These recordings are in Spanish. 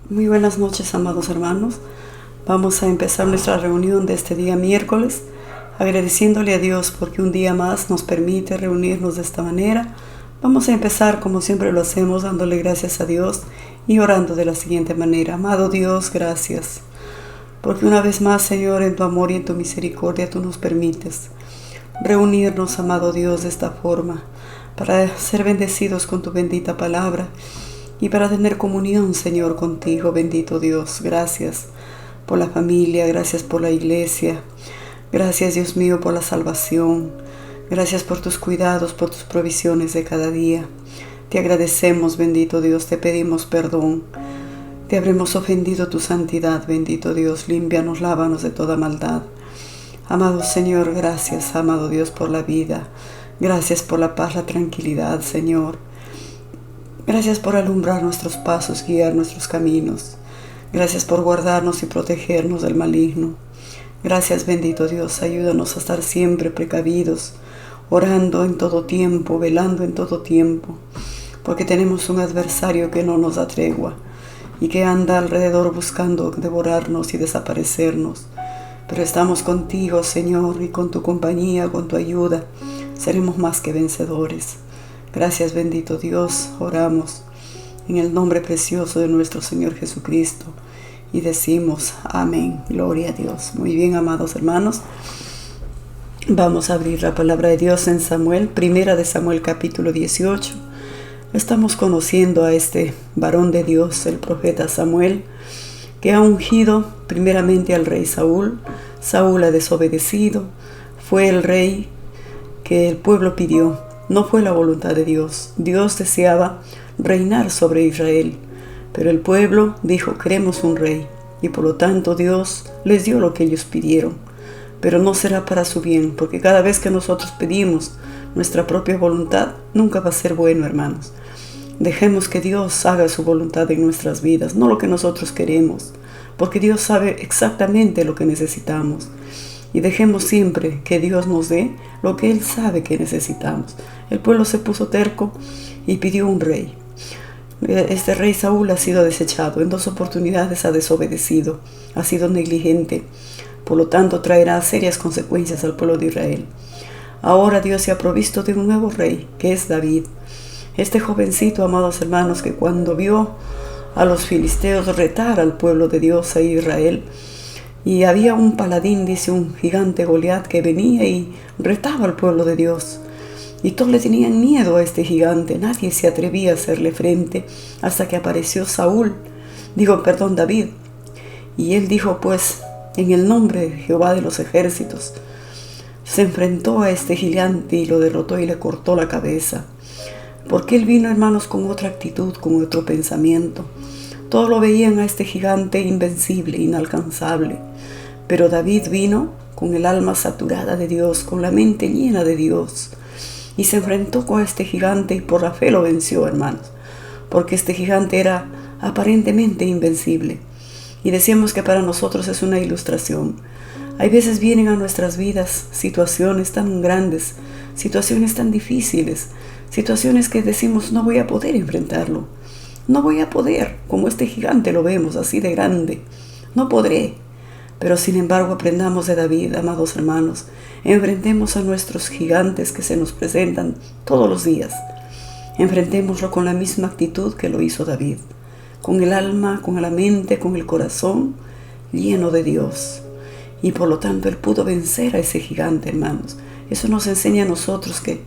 Muy buenas noches, amados hermanos. Vamos a empezar nuestra reunión de este día miércoles, agradeciéndole a Dios porque un día más nos permite reunirnos de esta manera. Vamos a empezar como siempre lo hacemos, dándole gracias a Dios y orando de la siguiente manera. Amado Dios, gracias, porque una vez más, Señor, en tu amor y en tu misericordia tú nos permites reunirnos, amado Dios, de esta forma, para ser bendecidos con tu bendita palabra y para tener comunión, Señor, contigo, bendito Dios. Gracias por la familia, gracias por la iglesia, gracias, Dios mío, por la salvación, gracias por tus cuidados, por tus provisiones de cada día. Te agradecemos, bendito Dios, te pedimos perdón. Te habremos ofendido tu santidad, bendito Dios, límpianos, lávanos de toda maldad. Amado Señor, gracias, amado Dios, por la vida. Gracias por la paz, la tranquilidad, Señor. Gracias por alumbrar nuestros pasos, guiar nuestros caminos. Gracias por guardarnos y protegernos del maligno. Gracias, bendito Dios, ayúdanos a estar siempre precavidos, orando en todo tiempo, velando en todo tiempo, porque tenemos un adversario que no nos da tregua y que anda alrededor buscando devorarnos y desaparecernos. Pero estamos contigo, Señor, y con tu compañía, con tu ayuda, seremos más que vencedores. Gracias, bendito Dios, oramos en el nombre precioso de nuestro Señor Jesucristo y decimos amén, gloria a Dios. Muy bien, amados hermanos, vamos a abrir la palabra de Dios en Samuel, primera de Samuel capítulo 18. Estamos conociendo a este varón de Dios, el profeta Samuel, que ha ungido primeramente al rey Saúl. Saúl ha desobedecido, fue el rey que el pueblo pidió. No fue la voluntad de Dios. Dios deseaba reinar sobre Israel, pero el pueblo dijo: queremos un rey, y por lo tanto Dios les dio lo que ellos pidieron. Pero no será para su bien, porque cada vez que nosotros pedimos nuestra propia voluntad, nunca va a ser bueno, hermanos. Dejemos que Dios haga su voluntad en nuestras vidas, no lo que nosotros queremos, porque Dios sabe exactamente lo que necesitamos. Y dejemos siempre que Dios nos dé lo que Él sabe que necesitamos. El pueblo se puso terco y pidió un rey. Este rey Saúl ha sido desechado. En 2 oportunidades ha desobedecido, ha sido negligente. Por lo tanto, traerá serias consecuencias al pueblo de Israel. Ahora Dios se ha provisto de un nuevo rey, que es David. Este jovencito, amados hermanos, que cuando vio a los filisteos retar al pueblo de Dios, a Israel, y había un paladín, dice, un gigante Goliat, que venía y retaba al pueblo de Dios. Y todos le tenían miedo a este gigante. Nadie se atrevía a hacerle frente hasta que apareció David. Y él dijo, pues, en el nombre de Jehová de los ejércitos, se enfrentó a este gigante y lo derrotó y le cortó la cabeza. Porque él vino, hermanos, con otra actitud, con otro pensamiento. Todos lo veían a este gigante invencible, inalcanzable. Pero David vino con el alma saturada de Dios, con la mente llena de Dios. Y se enfrentó con este gigante y por la fe lo venció, hermanos. Porque este gigante era aparentemente invencible. Y decíamos que para nosotros es una ilustración. Hay veces vienen a nuestras vidas situaciones tan grandes, situaciones tan difíciles, situaciones que decimos no voy a poder enfrentarlo. No voy a poder, como este gigante lo vemos, así de grande. No podré. Pero sin embargo aprendamos de David, amados hermanos. Enfrentemos a nuestros gigantes que se nos presentan todos los días. Enfrentémoslo con la misma actitud que lo hizo David. Con el alma, con la mente, con el corazón lleno de Dios. Y por lo tanto él pudo vencer a ese gigante, hermanos. Eso nos enseña a nosotros que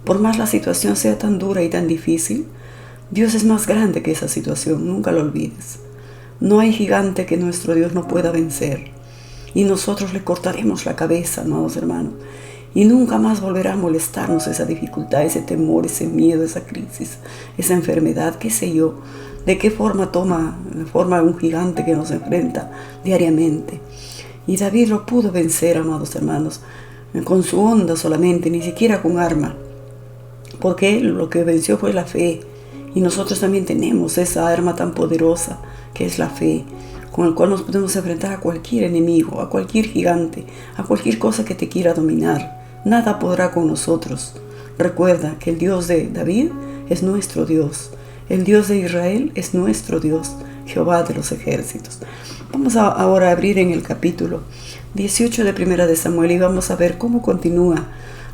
por más la situación sea tan dura y tan difícil, Dios es más grande que esa situación, nunca lo olvides. No hay gigante que nuestro Dios no pueda vencer. Y nosotros le cortaremos la cabeza, amados hermanos. Y nunca más volverá a molestarnos esa dificultad, ese temor, ese miedo, esa crisis, esa enfermedad, qué sé yo. De qué forma toma la forma de un gigante que nos enfrenta diariamente. Y David lo pudo vencer, amados hermanos, con su onda solamente, ni siquiera con arma. Porque él lo que venció fue la fe. Y nosotros también tenemos esa arma tan poderosa que es la fe, con el cual nos podemos enfrentar a cualquier enemigo, a cualquier gigante, a cualquier cosa que te quiera dominar. Nada podrá con nosotros. Recuerda que el Dios de David es nuestro Dios. El Dios de Israel es nuestro Dios. Jehová de los ejércitos. Vamos ahora a abrir en el capítulo 18 de Primera de Samuel y vamos a ver cómo continúa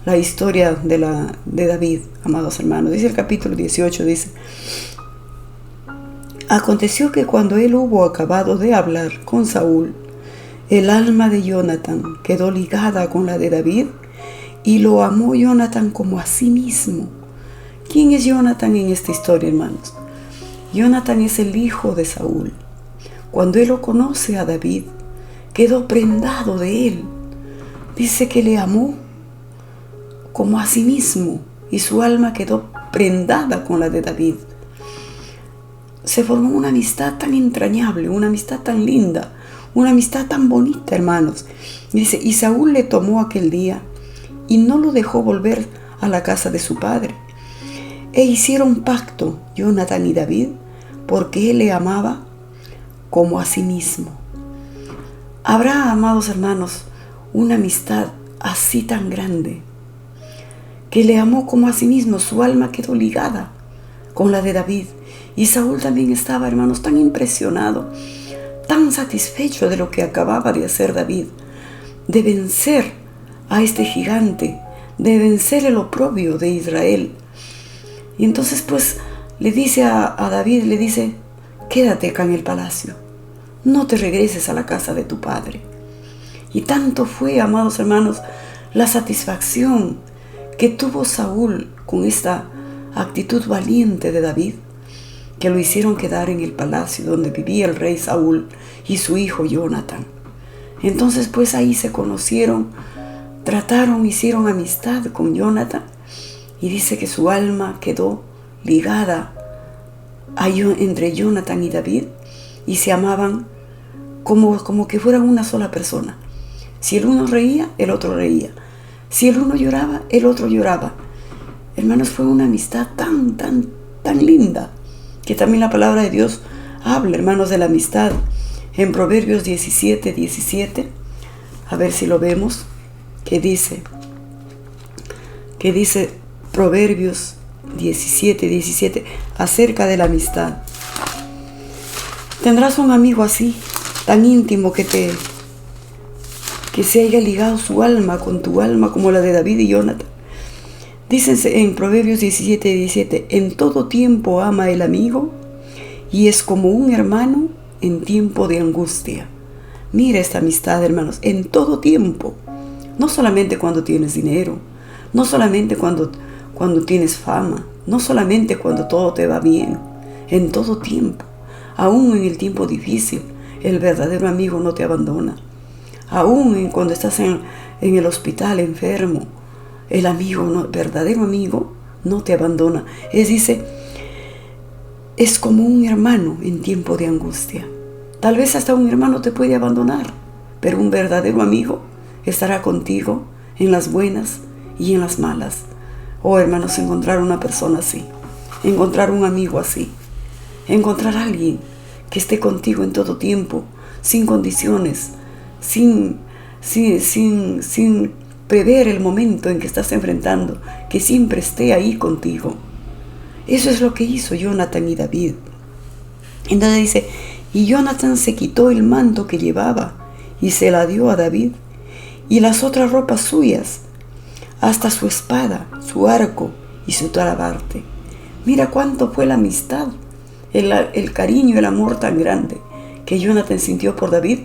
la historia de David, amados hermanos. Dice el capítulo 18, dice: aconteció que cuando él hubo acabado de hablar con Saúl, el alma de Jonatán quedó ligada con la de David y lo amó Jonatán como a sí mismo. ¿Quién es Jonatán en esta historia, hermanos? Jonatán es el hijo de Saúl. Cuando él lo conoce a David, quedó prendado de él. Dice que le amó como a sí mismo y su alma quedó prendada con la de David. Se formó una amistad tan entrañable, una amistad tan linda, una amistad tan bonita, hermanos. Dice, y Saúl le tomó aquel día y no lo dejó volver a la casa de su padre. E hicieron pacto, Jonatán y David, porque él le amaba como a sí mismo. Habrá, amados hermanos, una amistad así tan grande, que le amó como a sí mismo. Su alma quedó ligada con la de David. Y Saúl también estaba, hermanos, tan impresionado, tan satisfecho de lo que acababa de hacer David, de vencer a este gigante, de vencer el oprobio de Israel. Y entonces pues le dice a David, le dice: quédate acá en el palacio, no te regreses a la casa de tu padre. Y tanto fue, amados hermanos, la satisfacción que tuvo Saúl con esta actitud valiente de David, que lo hicieron quedar en el palacio donde vivía el rey Saúl y su hijo Jonatán. Entonces pues ahí se conocieron, trataron, hicieron amistad con Jonatán, y dice que su alma quedó ligada entre Jonatán y David, y se amaban como que fueran una sola persona. Si el uno reía, el otro reía. Si el uno lloraba, el otro lloraba. Hermanos, fue una amistad tan linda, que también la palabra de Dios habla, hermanos, de la amistad. En Proverbios 17, a ver si lo vemos, que dice Proverbios 17, acerca de la amistad. Tendrás un amigo así, tan íntimo, que se haya ligado su alma con tu alma, como la de David y Jonatán. Dicen en Proverbios 17, en todo tiempo ama el amigo y es como un hermano en tiempo de angustia. Mira esta amistad, hermanos, en todo tiempo. No solamente cuando tienes dinero, no solamente cuando tienes fama, no solamente cuando todo te va bien, en todo tiempo. Aún en el tiempo difícil, el verdadero amigo no te abandona. Aún cuando estás en el hospital enfermo, el verdadero amigo no te abandona. Dice, es como un hermano en tiempo de angustia. Tal vez hasta un hermano te puede abandonar, pero un verdadero amigo estará contigo en las buenas y en las malas. Oh, hermanos, encontrar una persona así, encontrar un amigo así, encontrar a alguien que esté contigo en todo tiempo, sin condiciones, sin prever el momento en que estás enfrentando, que siempre esté ahí contigo. Eso es lo que hizo Jonatán y David. Entonces dice, y Jonatán se quitó el manto que llevaba y se la dio a David, y las otras ropas suyas, hasta su espada, su arco y su talabarte. Mira cuánto fue la amistad, el cariño, el amor tan grande que Jonatán sintió por David,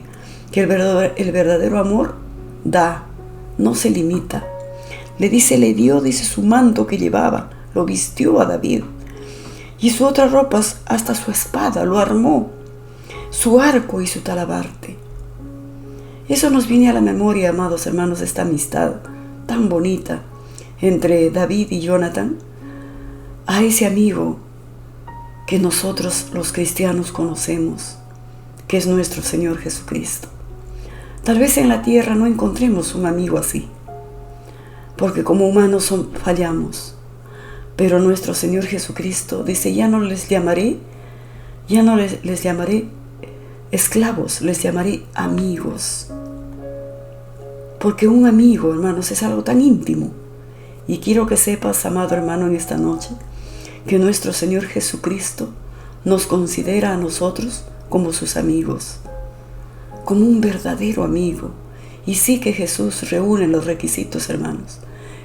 que el verdadero amor da, no se limita. Le dio su manto que llevaba, lo vistió a David, y sus otras ropas, hasta su espada, lo armó, su arco y su talabarte. Eso nos viene a la memoria, amados hermanos, esta amistad tan bonita entre David y Jonatán, a ese amigo que nosotros los cristianos conocemos, que es nuestro Señor Jesucristo. Tal vez en la tierra no encontremos un amigo así, porque como humanos fallamos, pero nuestro Señor Jesucristo dice, ya no les llamaré esclavos, les llamaré amigos. Porque un amigo, hermanos, es algo tan íntimo. Y quiero que sepas, amado hermano, en esta noche, que nuestro Señor Jesucristo nos considera a nosotros como sus amigos, como un verdadero amigo. Y sí que Jesús reúne los requisitos, hermanos.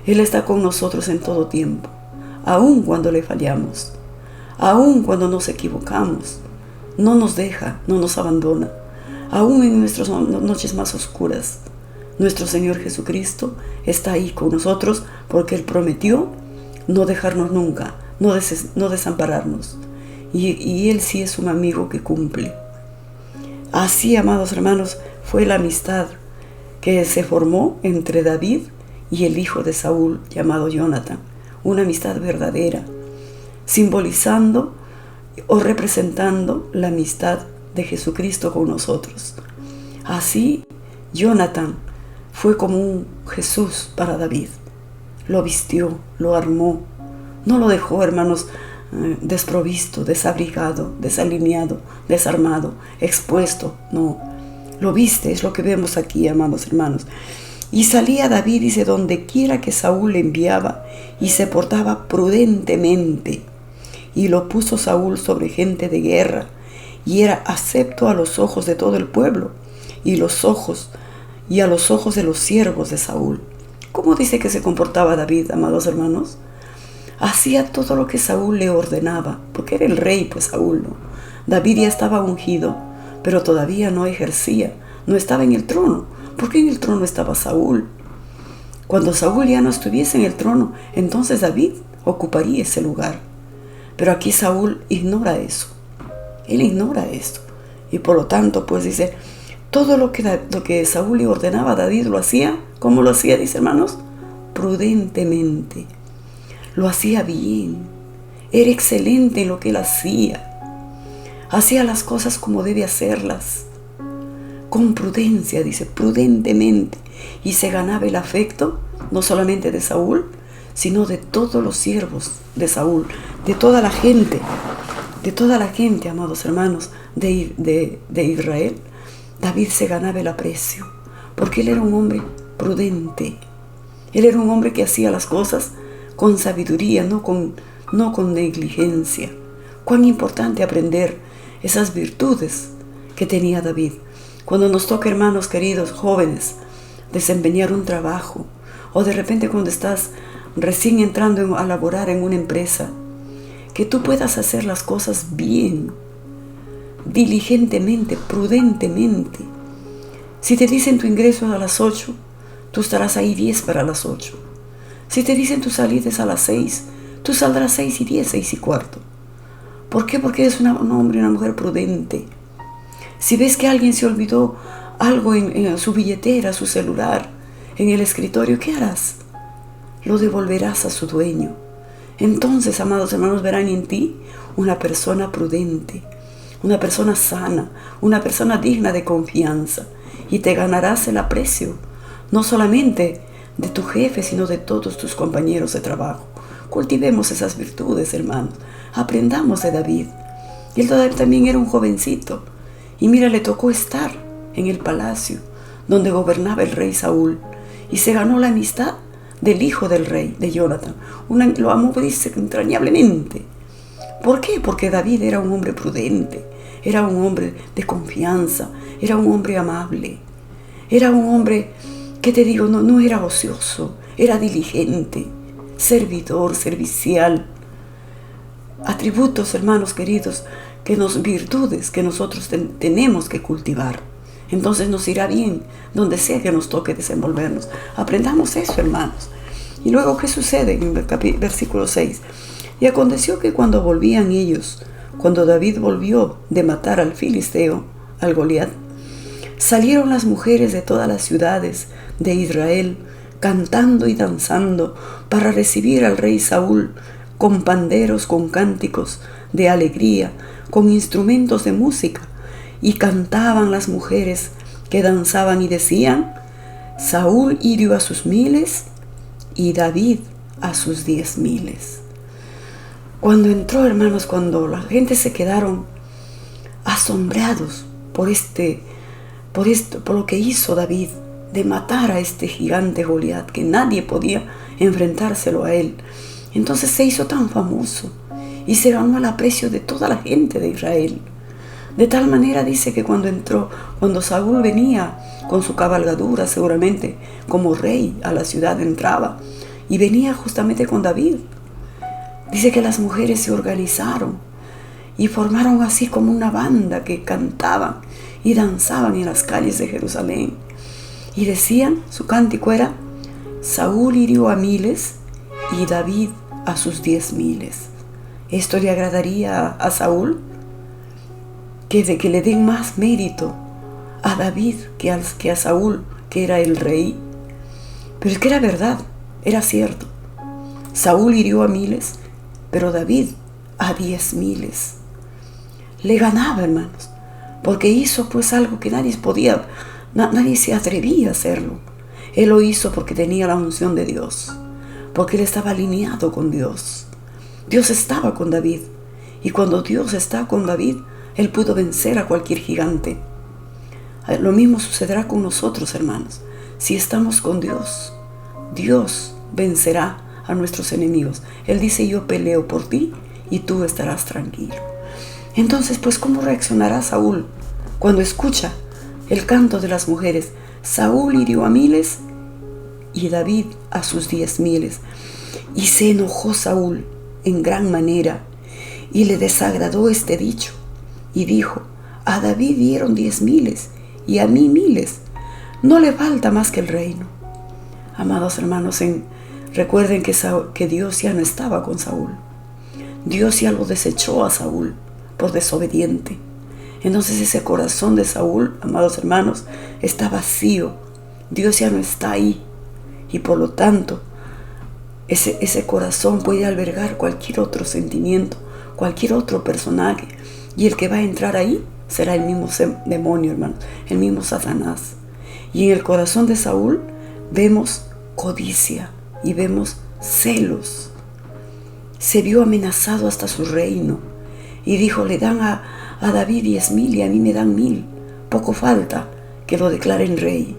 Él está con nosotros en todo tiempo, aun cuando le fallamos, aun cuando nos equivocamos. No nos deja, no nos abandona, aun en nuestras noches más oscuras. Nuestro Señor Jesucristo está ahí con nosotros porque Él prometió no dejarnos nunca, no desampararnos. Y Él sí es un amigo que cumple. Así, amados hermanos, fue la amistad que se formó entre David y el hijo de Saúl llamado Jonathan. Una amistad verdadera, simbolizando o representando la amistad de Jesucristo con nosotros. Así, Jonathan fue como un Jesús para David. Lo vistió, lo armó. No lo dejó, hermanos, desprovisto, desabrigado, desalineado, desarmado, expuesto. No, lo viste, es lo que vemos aquí, amados hermanos. Y salía David, dice, donde quiera que Saúl le enviaba, y se portaba prudentemente. Y lo puso Saúl sobre gente de guerra, y era acepto a los ojos de todo el pueblo, y a los ojos de los siervos de Saúl. ¿Cómo dice que se comportaba David, amados hermanos? Hacía todo lo que Saúl le ordenaba, porque era el rey, pues Saúl, ¿no? David ya estaba ungido, pero todavía no ejercía, no estaba en el trono, porque en el trono estaba Saúl. Cuando Saúl ya no estuviese en el trono, entonces David ocuparía ese lugar. Pero aquí Saúl ignora eso, él ignora esto, y por lo tanto, pues dice, todo lo que Saúl le ordenaba a David lo hacía. ¿Cómo lo hacía, dice, hermanos? Prudentemente. Lo hacía bien. Era excelente en lo que él hacía. Hacía las cosas como debe hacerlas. Con prudencia, dice, prudentemente. Y se ganaba el afecto, no solamente de Saúl, sino de todos los siervos de Saúl, de toda la gente, amados hermanos, de Israel. David se ganaba el aprecio, porque él era un hombre prudente. Él era un hombre que hacía las cosas con sabiduría, no con negligencia. Cuán importante aprender esas virtudes que tenía David. Cuando nos toca, hermanos queridos, jóvenes, desempeñar un trabajo, o de repente cuando estás recién entrando a laborar en una empresa, que tú puedas hacer las cosas bien, diligentemente, prudentemente. Si te dicen tu ingreso es a las 8, tú estarás ahí 10 para las 8. Si te dicen tu salida es a las 6, tú saldrás 6 y 10, 6 y cuarto. ¿Por qué? Porque eres un hombre y una mujer prudente. Si ves que alguien se olvidó algo en su billetera, su celular, en el escritorio, ¿qué harás? Lo devolverás a su dueño. Entonces, amados hermanos, verán en ti una persona prudente, una persona sana, una persona digna de confianza, y te ganarás el aprecio, no solamente de tu jefe, sino de todos tus compañeros de trabajo. Cultivemos esas virtudes, hermanos. Aprendamos de David. Él todavía también era un jovencito, y mira, le tocó estar en el palacio donde gobernaba el rey Saúl, y se ganó la amistad del hijo del rey, de Jonathan. Lo amó, dice, entrañablemente. ¿Por qué? Porque David era un hombre prudente, era un hombre de confianza, era un hombre amable, era un hombre, ¿qué te digo? No era ocioso, era diligente, servidor, servicial. Atributos, hermanos queridos, virtudes que nosotros tenemos que cultivar. Entonces nos irá bien donde sea que nos toque desenvolvernos. Aprendamos eso, hermanos. Y luego, ¿qué sucede en el versículo 6? Y aconteció que cuando David volvió de matar al filisteo, al Goliat, salieron las mujeres de todas las ciudades de Israel, cantando y danzando para recibir al rey Saúl, con panderos, con cánticos de alegría, con instrumentos de música. Y cantaban las mujeres que danzaban y decían: Saúl hirió a sus 1000 y David a sus 10,000. Cuando entró, hermanos, cuando la gente se quedaron asombrados por lo que hizo David, de matar a este gigante Goliat, que nadie podía enfrentárselo a él. Entonces se hizo tan famoso y se ganó el aprecio de toda la gente de Israel. De tal manera dice que cuando Saúl venía con su cabalgadura, seguramente como rey a la ciudad entraba, y venía justamente con David. Dice que las mujeres se organizaron y formaron así como una banda que cantaban y danzaban en las calles de Jerusalén. Y decían, su cántico era: Saúl hirió a miles y David a sus 10,000. ¿Esto le agradaría a Saúl? Que le den más mérito a David que a Saúl, que era el rey. Pero es que era verdad, era cierto. Saúl hirió a miles, pero David a 10,000. Le ganaba, hermanos, porque hizo pues algo que nadie se atrevía a hacerlo. Él lo hizo porque tenía la unción de Dios, porque él estaba alineado con Dios. Dios estaba con David, y cuando Dios está con David, él pudo vencer a cualquier gigante. Lo mismo sucederá con nosotros, hermanos. Si estamos con Dios, Dios vencerá a nuestros enemigos. Él dice: yo peleo por ti y tú estarás tranquilo. Entonces, pues, ¿cómo reaccionará Saúl cuando escucha el canto de las mujeres? Saúl hirió a miles y David a sus 10,000. Y se enojó Saúl en gran manera y le desagradó este dicho. Y dijo: a David dieron 10,000 y a mí 1,000. No le falta más que el reino. Amados hermanos, recuerden que Dios ya no estaba con Saúl. Dios ya lo desechó a Saúl por desobediente. Entonces ese corazón de Saúl, amados hermanos, está vacío. Dios ya no está ahí. Y por lo tanto, ese corazón puede albergar cualquier otro sentimiento, cualquier otro personaje. Y el que va a entrar ahí será el mismo demonio, hermanos, el mismo Satanás. Y en el corazón de Saúl vemos codicia y vemos celos. Se vio amenazado hasta su reino y dijo: le dan a David 10,000 y a mí me dan 1,000. Poco falta que lo declaren rey.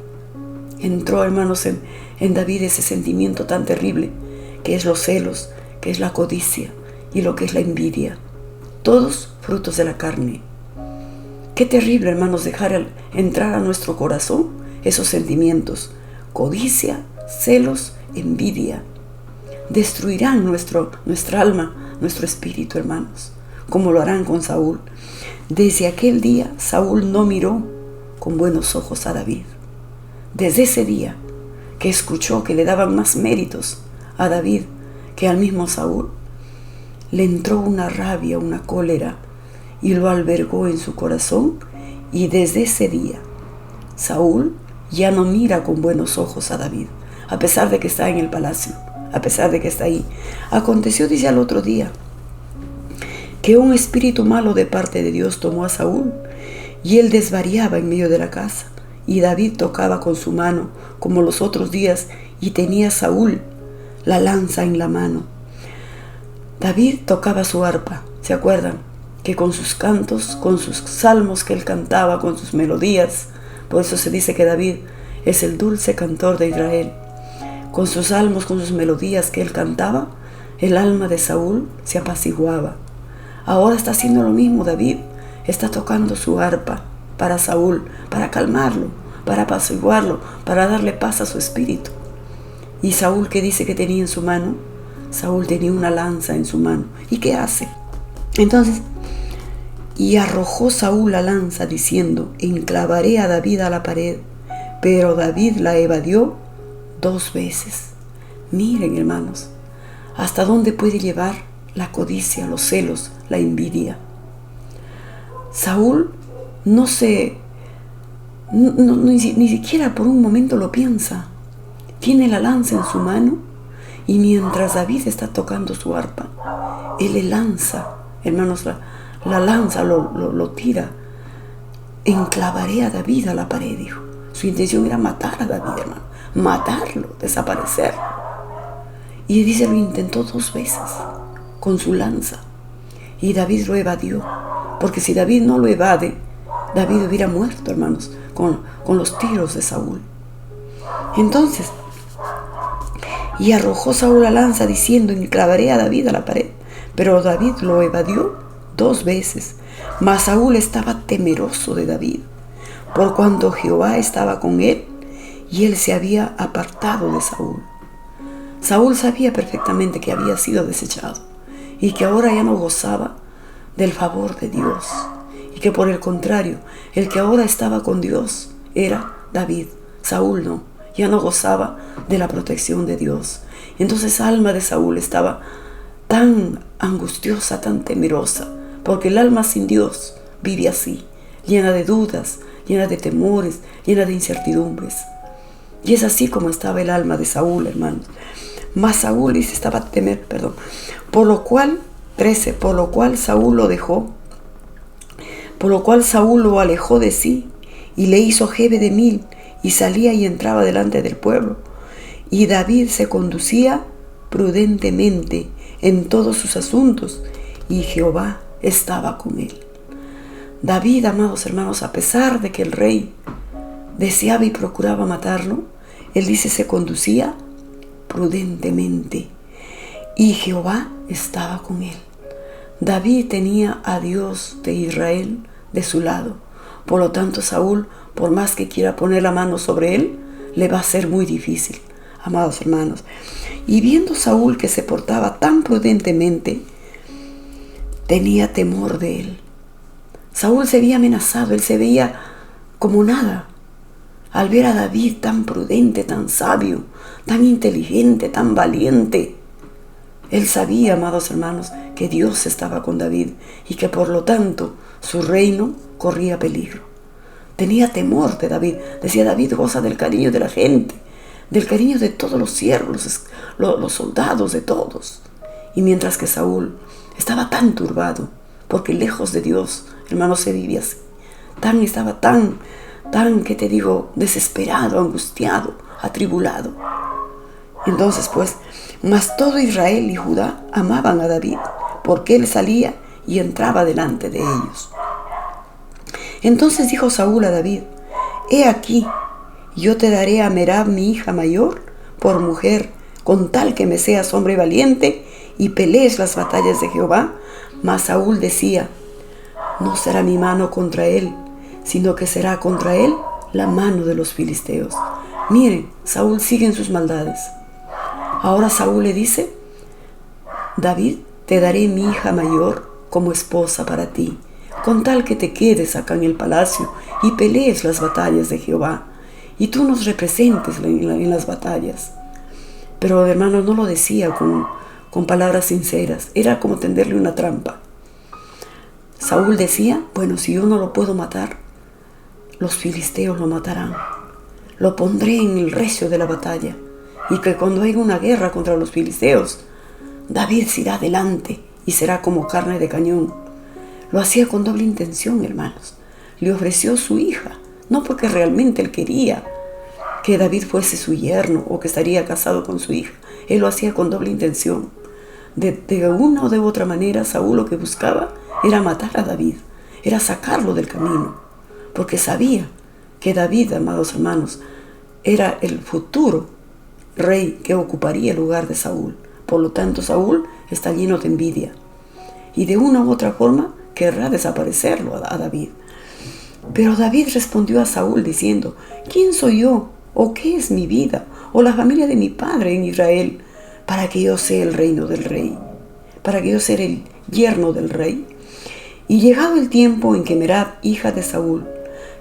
Entró, hermanos, en David ese sentimiento tan terrible que es los celos, que es la codicia y lo que es la envidia. Todos frutos de la carne. Qué terrible, hermanos, dejar entrar a nuestro corazón esos sentimientos: codicia, celos, envidia. Destruirán nuestra alma, nuestro espíritu, hermanos, como lo harán con Saúl. Desde aquel día, Saúl no miró con buenos ojos a David. Desde ese día que escuchó que le daban más méritos a David que al mismo Saúl, le entró una rabia, una cólera, y lo albergó en su corazón. Y desde ese día, Saúl ya no mira con buenos ojos a David, a pesar de que está en el palacio, a pesar de que está ahí. Aconteció, dice, al otro día, que un espíritu malo de parte de Dios tomó a Saúl, y él desvariaba en medio de la casa. Y David tocaba con su mano, como los otros días, y tenía Saúl la lanza en la mano. David tocaba su arpa, ¿se acuerdan? Que con sus cantos, con sus salmos que él cantaba, con sus melodías, por eso se dice que David es el dulce cantor de Israel. Con sus salmos, con sus melodías que él cantaba, el alma de Saúl se apaciguaba. Ahora está haciendo lo mismo David, está tocando su arpa para Saúl, para calmarlo, para apaciguarlo, para darle paz a su espíritu. ¿Y Saúl qué dice que tenía en su mano? Saúl tenía una lanza en su mano. ¿Y qué hace? Entonces, y arrojó Saúl la lanza diciendo: enclavaré a David a la pared. Pero David la evadió 2 veces. Miren, hermanos, hasta dónde puede llevar la codicia, los celos, la envidia. Saúl ni siquiera por un momento lo piensa. Tiene la lanza en su mano, y mientras David está tocando su arpa, él le lanza, hermanos, la lanza lo tira. Enclavaré a David a la pared, dijo. Su intención era matar a David, hermano, matarlo, desaparecer. Y dice, lo intentó 2 veces con su lanza, y David lo evadió, porque si David no lo evade, David hubiera muerto, hermanos, con los tiros de Saúl. Entonces, y arrojó Saúl la lanza diciendo: enclavaré a David a la pared. Pero David lo evadió 2 veces. Mas Saúl estaba temeroso de David, por cuanto Jehová estaba con él, y él se había apartado de Saúl. Saúl sabía perfectamente que había sido desechado, y que ahora ya no gozaba del favor de Dios, y que por el contrario, el que ahora estaba con Dios era David. Saúl no, ya no gozaba de la protección de Dios. Entonces el alma de Saúl estaba tan angustiosa, tan temerosa, porque el alma sin Dios vive así, llena de dudas, llena de temores, llena de incertidumbres. Y es así como estaba el alma de Saúl, hermanos. Mas Saúl estaba por lo cual, 13, por lo cual Saúl lo dejó, por lo cual Saúl lo alejó de sí, y le hizo jebe de mil, y salía y entraba delante del pueblo. Y David se conducía prudentemente en todos sus asuntos, y Jehová estaba con él. David, amados hermanos, a pesar de que el rey deseaba y procuraba matarlo, él dice se conducía prudentemente, y Jehová estaba con él. David tenía a Dios de Israel de su lado. Por lo tanto, Saúl, por más que quiera poner la mano sobre él, le va a ser muy difícil, amados hermanos. Y viendo Saúl que se portaba tan prudentemente, tenía temor de él. Saúl se veía amenazado, él se veía como nada. Al ver a David tan prudente, tan sabio, tan inteligente, tan valiente, él sabía, amados hermanos, que Dios estaba con David y que por lo tanto su reino corría peligro. Tenía temor de David. Decía, David goza del cariño de la gente, del cariño de todos los siervos, los soldados, de todos. Y mientras que Saúl estaba tan turbado, porque lejos de Dios, hermanos, se vivía así. Estaba tan, ¿qué te digo?, desesperado, angustiado, atribulado. Entonces, pues, mas todo Israel y Judá amaban a David, porque él salía y entraba delante de ellos. Entonces dijo Saúl a David, he aquí, yo te daré a Merab, mi hija mayor, por mujer, con tal que me seas hombre valiente y pelees las batallas de Jehová. Mas Saúl decía, no será mi mano contra él, sino que será contra él la mano de los filisteos. Miren, Saúl sigue en sus maldades. Ahora Saúl le dice, David, te daré mi hija mayor como esposa para ti, con tal que te quedes acá en el palacio y pelees las batallas de Jehová, y tú nos representes en las batallas. Pero, hermanos, no lo decía con palabras sinceras, era como tenderle una trampa. Saúl decía, bueno, si yo no lo puedo matar, los filisteos lo matarán. Lo pondré en el recio de la batalla, y que cuando haya una guerra contra los filisteos, David se irá adelante y será como carne de cañón. Lo hacía con doble intención, hermanos. Le ofreció su hija, no porque realmente él quería que David fuese su yerno o que estaría casado con su hija. Él lo hacía con doble intención. De una o de otra manera, Saúl lo que buscaba era matar a David, era sacarlo del camino, porque sabía que David, amados hermanos, era el futuro rey que ocuparía el lugar de Saúl. Por lo tanto, Saúl está lleno de envidia y de una u otra forma querrá desaparecerlo a David. Pero David respondió a Saúl diciendo, ¿quién soy yo? ¿O qué es mi vida? ¿O la familia de mi padre en Israel? Para que yo sea el reino del rey, para que yo sea el yerno del rey. Y llegado el tiempo en que Merab, hija de Saúl,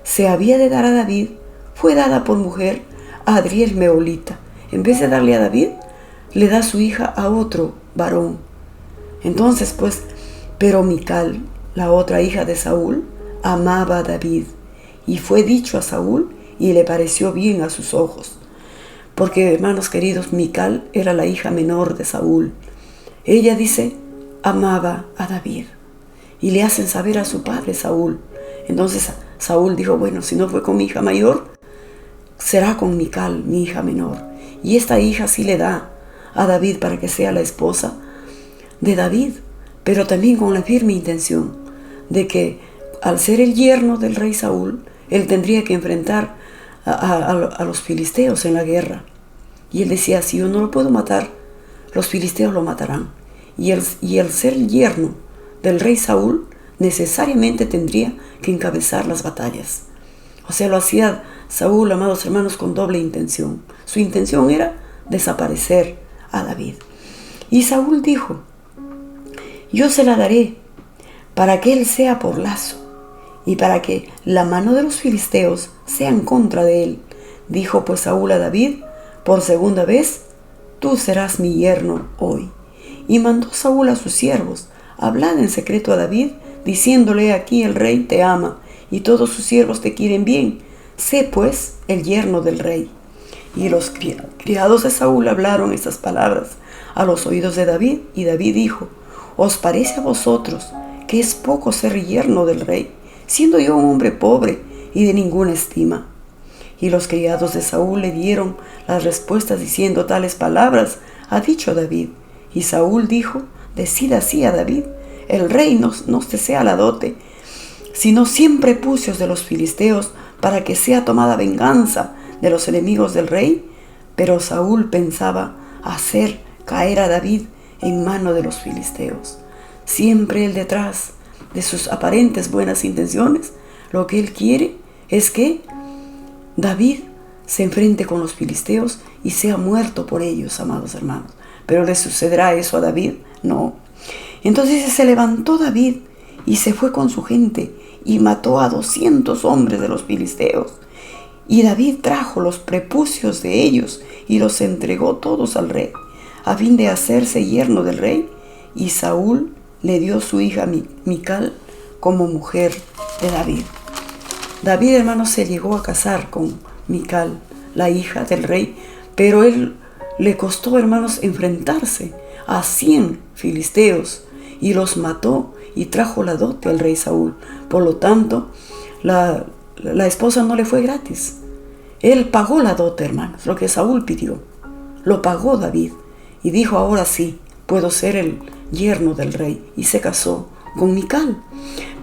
se había de dar a David, fue dada por mujer a Adriel Meolita. En vez de darle a David, le da su hija a otro varón. Entonces, pues, pero Mical, la otra hija de Saúl, amaba a David, y fue dicho a Saúl, y le pareció bien a sus ojos. Porque, hermanos queridos, Mical era la hija menor de Saúl. Ella dice, amaba a David. Y le hacen saber a su padre Saúl. Entonces Saúl dijo, bueno, si no fue con mi hija mayor, será con Mical, mi hija menor. Y esta hija sí le da a David para que sea la esposa de David, pero también con la firme intención de que al ser el yerno del rey Saúl, él tendría que enfrentar a los filisteos en la guerra. Y él decía, si yo no lo puedo matar, los filisteos lo matarán. Y el ser el yerno del rey Saúl necesariamente tendría que encabezar las batallas. O sea, lo hacía Saúl, amados hermanos, con doble intención. Su intención era desaparecer a David. Y Saúl dijo: yo se la daré para que él sea por lazo y para que la mano de los filisteos sea en contra de él. Dijo pues Saúl a David por segunda vez: tú serás mi yerno hoy. Y mandó Saúl a sus siervos: hablad en secreto a David, diciéndole: aquí el rey te ama, y todos sus siervos te quieren bien. Sé pues el yerno del rey. Y los criados de Saúl hablaron estas palabras a los oídos de David, y David dijo: ¿os parece a vosotros que es poco ser yerno del rey, siendo yo un hombre pobre y de ninguna estima? Y los criados de Saúl le dieron las respuestas diciendo: tales palabras ha dicho David. Y Saúl dijo: decid así a David: el rey no desea la dote, sino 100 prepucios de los filisteos, para que sea tomada venganza de los enemigos del rey. Pero Saúl pensaba hacer caer a David en mano de los filisteos. Siempre él, detrás de sus aparentes buenas intenciones, lo que él quiere es que David se enfrente con los filisteos y sea muerto por ellos, amados hermanos. ¿Pero le sucederá eso a David? No. Entonces se levantó David y se fue con su gente y mató a 200 hombres de los filisteos. Y David trajo los prepucios de ellos y los entregó todos al rey, a fin de hacerse yerno del rey. Y Saúl le dio su hija Mical como mujer de David. David, hermanos, se llegó a casar con Mical, la hija del rey, pero él le costó, hermanos, enfrentarse a 100 filisteos y los mató y trajo la dote al rey Saúl. Por lo tanto, la esposa no le fue gratis. Él pagó la dote, hermanos, lo que Saúl pidió. Lo pagó David y dijo: ahora sí, puedo ser el yerno del rey. Y se casó con Mical.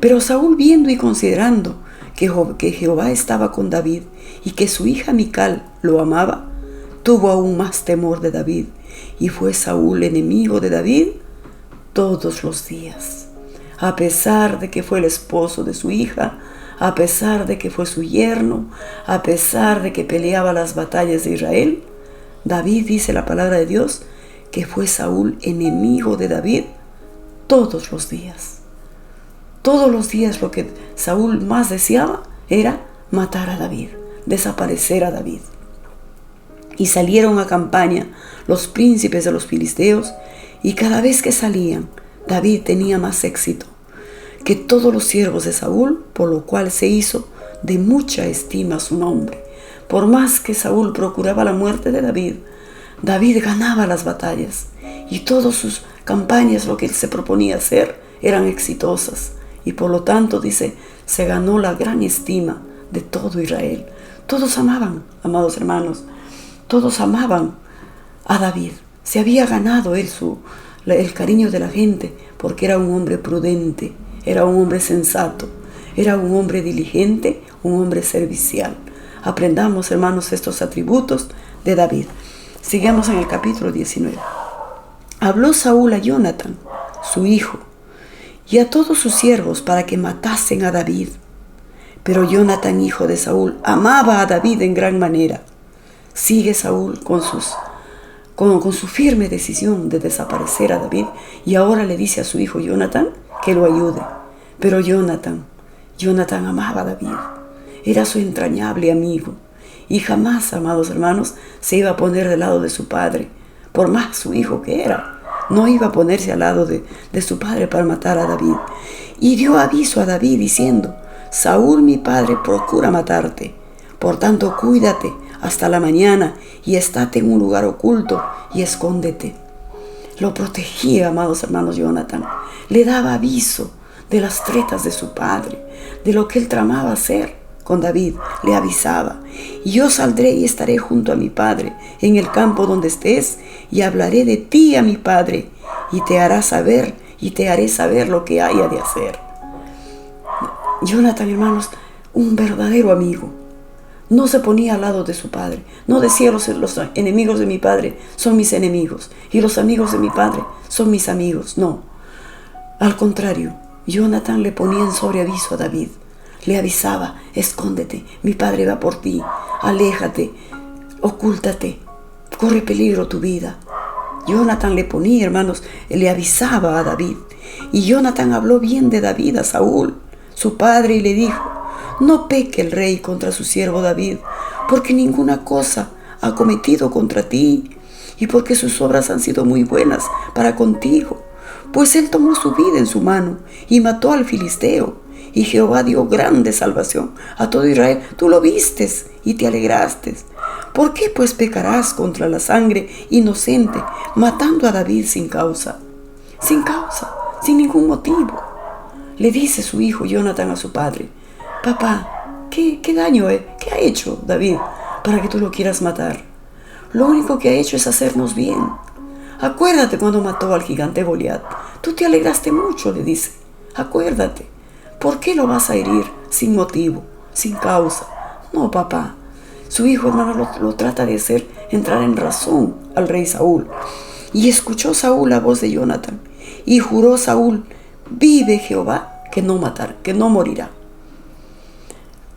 Pero Saúl, viendo y considerando que Jehová estaba con David y que su hija Mical lo amaba, tuvo aún más temor de David, y fue Saúl enemigo de David todos los días. A pesar de que fue el esposo de su hija, a pesar de que fue su yerno, a pesar de que peleaba las batallas de Israel, David, dice la palabra de Dios, que fue Saúl enemigo de David todos los días. Todos los días lo que Saúl más deseaba era matar a David, desaparecer a David. Y salieron a campaña los príncipes de los filisteos, y cada vez que salían, David tenía más éxito que todos los siervos de Saúl, por lo cual se hizo de mucha estima su nombre. Por más que Saúl procuraba la muerte de David, David ganaba las batallas, y todas sus campañas, lo que él se proponía hacer, eran exitosas. Y por lo tanto, dice, se ganó la gran estima de todo Israel. Todos amaban, amados hermanos, todos amaban a David. Se había ganado él el cariño de la gente porque era un hombre prudente, era un hombre sensato, era un hombre diligente, un hombre servicial. Aprendamos, hermanos, estos atributos de David. Sigamos en el capítulo 19. Habló Saúl a Jonatán, su hijo, y a todos sus siervos para que matasen a David. Pero Jonatán, hijo de Saúl, amaba a David en gran manera. Sigue Saúl con su firme decisión de desaparecer a David, y ahora le dice a su hijo Jonatán que lo ayude. Pero Jonatán amaba a David, era su entrañable amigo, y jamás, amados hermanos, se iba a poner del lado de su padre, por más su hijo que era. No iba a ponerse al lado de su padre para matar a David. Y dio aviso a David diciendo: Saúl mi padre procura matarte, por tanto cuídate hasta la mañana y estate en un lugar oculto y escóndete. Lo protegía, amados hermanos, Jonatán. Le daba aviso de las tretas de su padre, de lo que él tramaba hacer con David. Le avisaba: y yo saldré y estaré junto a mi padre en el campo donde estés, y hablaré de ti a mi padre, y te haré saber lo que haya de hacer. Jonatán, hermanos, un verdadero amigo. No se ponía al lado de su padre. No decía: los enemigos de mi padre son mis enemigos, y los amigos de mi padre son mis amigos. No. Al contrario, Jonathan le ponía en sobreaviso a David. Le avisaba: escóndete, mi padre va por ti, aléjate, ocúltate, corre peligro tu vida. Jonathan le ponía, hermanos, le avisaba a David. Y Jonathan habló bien de David a Saúl, su padre, y le dijo: no peque el rey contra su siervo David, porque ninguna cosa ha cometido contra ti, y porque sus obras han sido muy buenas para contigo. Pues él tomó su vida en su mano y mató al filisteo, y Jehová dio grande salvación a todo Israel. Tú lo vistes y te alegraste. ¿Por qué pues pecarás contra la sangre inocente, matando a David sin causa? Sin causa, sin ningún motivo. Le dice su hijo Jonathan a su padre: papá, ¿qué daño qué ha hecho David para que tú lo quieras matar? Lo único que ha hecho es hacernos bien. Acuérdate cuando mató al gigante Goliat. Tú te alegraste mucho, le dice. Acuérdate. ¿Por qué lo vas a herir sin motivo, sin causa? No, papá. Su hijo, hermano, lo trata de hacer entrar en razón al rey Saúl. Y escuchó Saúl la voz de Jonathan. Y juró Saúl: vive Jehová, que no matará, que no morirá.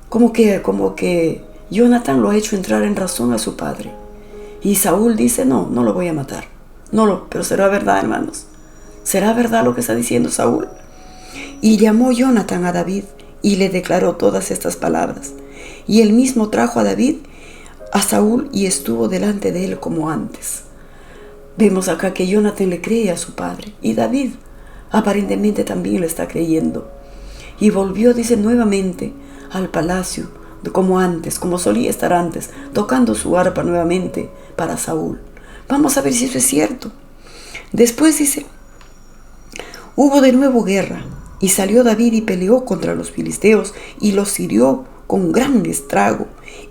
Como que Jonathan lo ha hecho entrar en razón a su padre. Y Saúl dice: no lo voy a matar. Pero será verdad, hermanos. ¿Será verdad lo que está diciendo Saúl? Y llamó Jonathan a David y le declaró todas estas palabras. Y él mismo trajo a David a Saúl y estuvo delante de él como antes. Vemos acá que Jonathan le cree a su padre, y David aparentemente también le está creyendo. Y volvió, dice, nuevamente al palacio, como antes, como solía estar antes, tocando su arpa nuevamente para Saúl. Vamos a ver si eso es cierto. Después dice: hubo de nuevo guerra, y salió David y peleó contra los filisteos, y los hirió con gran estrago,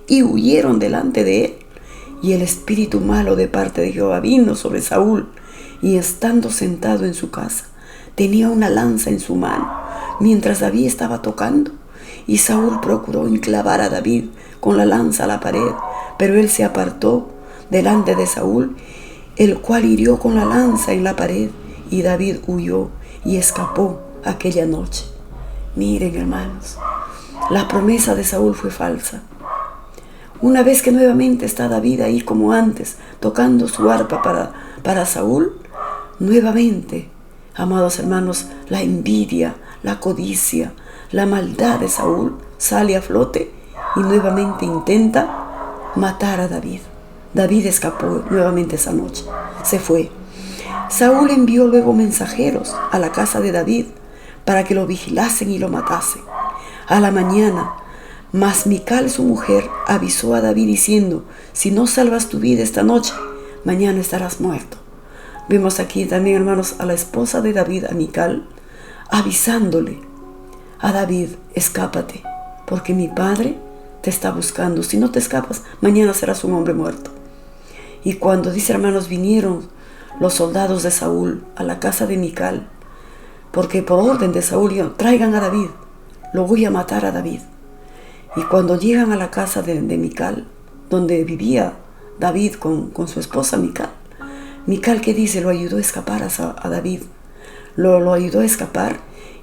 y huyeron delante de él. Y el espíritu malo de parte de Jehová vino sobre Saúl, y estando sentado en su casa, tenía una lanza en su mano, mientras David estaba tocando. Y Saúl procuró enclavar a David con la lanza a la pared, pero él se apartó delante de Saúl, el cual hirió con la lanza en la pared, y David huyó y escapó aquella noche. Miren, hermanos, la promesa de Saúl fue falsa. Una vez que nuevamente está David ahí como antes, tocando su arpa para Saúl, nuevamente, amados hermanos, la envidia, la codicia, la maldad de Saúl sale a flote y nuevamente intenta matar a David. David escapó nuevamente esa noche, se fue. Saúl envió luego mensajeros a la casa de David para que lo vigilasen y lo matasen. A la mañana, mas Mical, su mujer, avisó a David diciendo: si no salvas tu vida esta noche, mañana estarás muerto. Vemos aquí también, hermanos, a la esposa de David, a Mical, avisándole a David: escápate, porque mi padre te está buscando. Si no te escapas, mañana serás un hombre muerto. Y cuando, dice, hermanos, vinieron los soldados de Saúl a la casa de Mical, porque por orden de Saúl dijeron: traigan a David, lo voy a matar a David. Y cuando llegan a la casa de Mical, donde vivía David con su esposa Mical, ¿qué dice? Lo ayudó a escapar a David, lo ayudó a escapar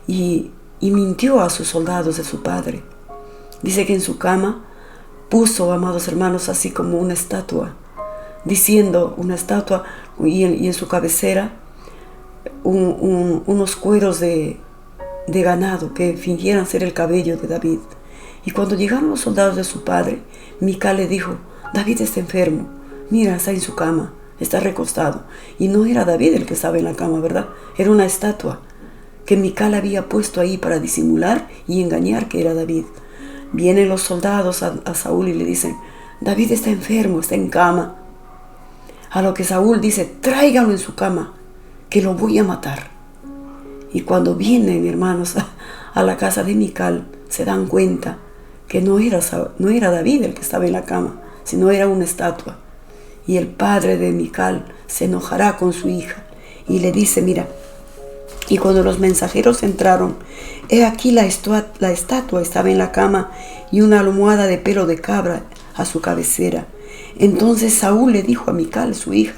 y mintió a sus soldados de su padre. Dice que en su cama puso, amados hermanos, así como una estatua, diciendo, una estatua, y en su cabecera unos cueros de ganado que fingieran ser el cabello de David. Y cuando llegaron los soldados de su padre, Mical le dijo: David está enfermo, mira, está en su cama, está recostado. Y no era David el que estaba en la cama, ¿verdad? Era una estatua que Mical había puesto ahí para disimular y engañar que era David. Vienen los soldados a Saúl y le dicen: David está enfermo, está en cama. A lo que Saúl dice: tráiganlo en su cama, que lo voy a matar. Y cuando vienen, hermanos, a la casa de Mical, se dan cuenta que no era David el que estaba en la cama, sino era una estatua. Y el padre de Mical se enojará con su hija y le dice: mira. Y cuando los mensajeros entraron, he aquí la estatua estaba en la cama y una almohada de pelo de cabra a su cabecera. Entonces Saúl le dijo a Mical, su hija: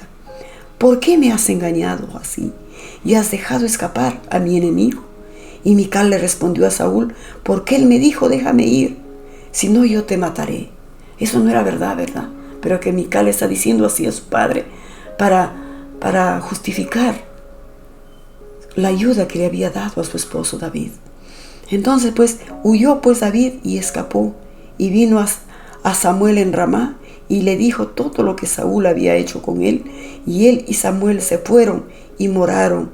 ¿por qué me has engañado así y has dejado escapar a mi enemigo? Y Mical le respondió a Saúl: ¿por qué él me dijo déjame ir? Si no, yo te mataré. Eso no era verdad, ¿verdad? Pero que Mical está diciendo así a su padre para justificar la ayuda que le había dado a su esposo David. Entonces pues huyó pues David y escapó, y vino a Samuel en Ramá y le dijo todo lo que Saúl había hecho con él, y él y Samuel se fueron y moraron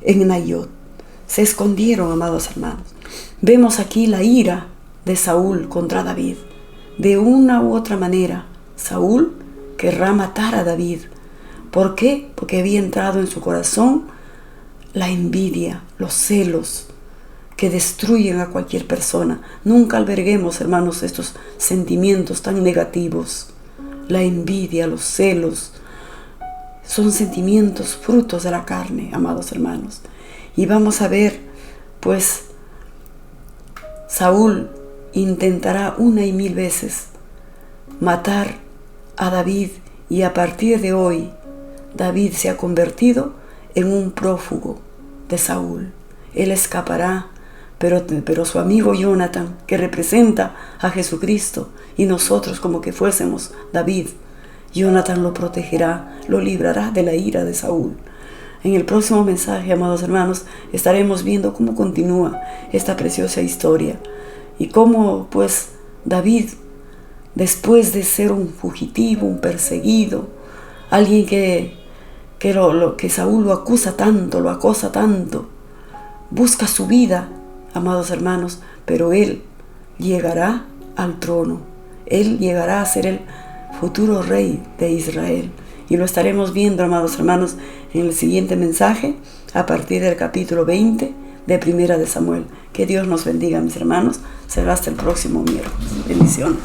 en Nayot. Se escondieron, amados hermanos. Vemos aquí la ira de Saúl contra David. De una u otra manera, Saúl querrá matar a David. ¿Por qué? Porque había entrado en su corazón la envidia, los celos, que destruyen a cualquier persona. Nunca alberguemos, hermanos, estos sentimientos tan negativos. La envidia, los celos, son sentimientos frutos de la carne, amados hermanos. Y vamos a ver, pues, Saúl intentará 1,000 veces matar a David, y a partir de hoy, David se ha convertido en un prófugo de Saúl. Él escapará, pero su amigo Jonathan, que representa a Jesucristo, y nosotros como que fuésemos David, Jonathan lo protegerá, lo librará de la ira de Saúl. En el próximo mensaje, amados hermanos, estaremos viendo cómo continúa esta preciosa historia y cómo, pues, David, después de ser un fugitivo, un perseguido, alguien que Saúl lo acusa tanto, lo acosa tanto, busca su vida, amados hermanos, pero él llegará al trono. Él llegará a ser el futuro rey de Israel. Y lo estaremos viendo, amados hermanos, en el siguiente mensaje, a partir del capítulo 20 de Primera de Samuel. Que Dios nos bendiga, mis hermanos. Será hasta el próximo miércoles. Bendiciones.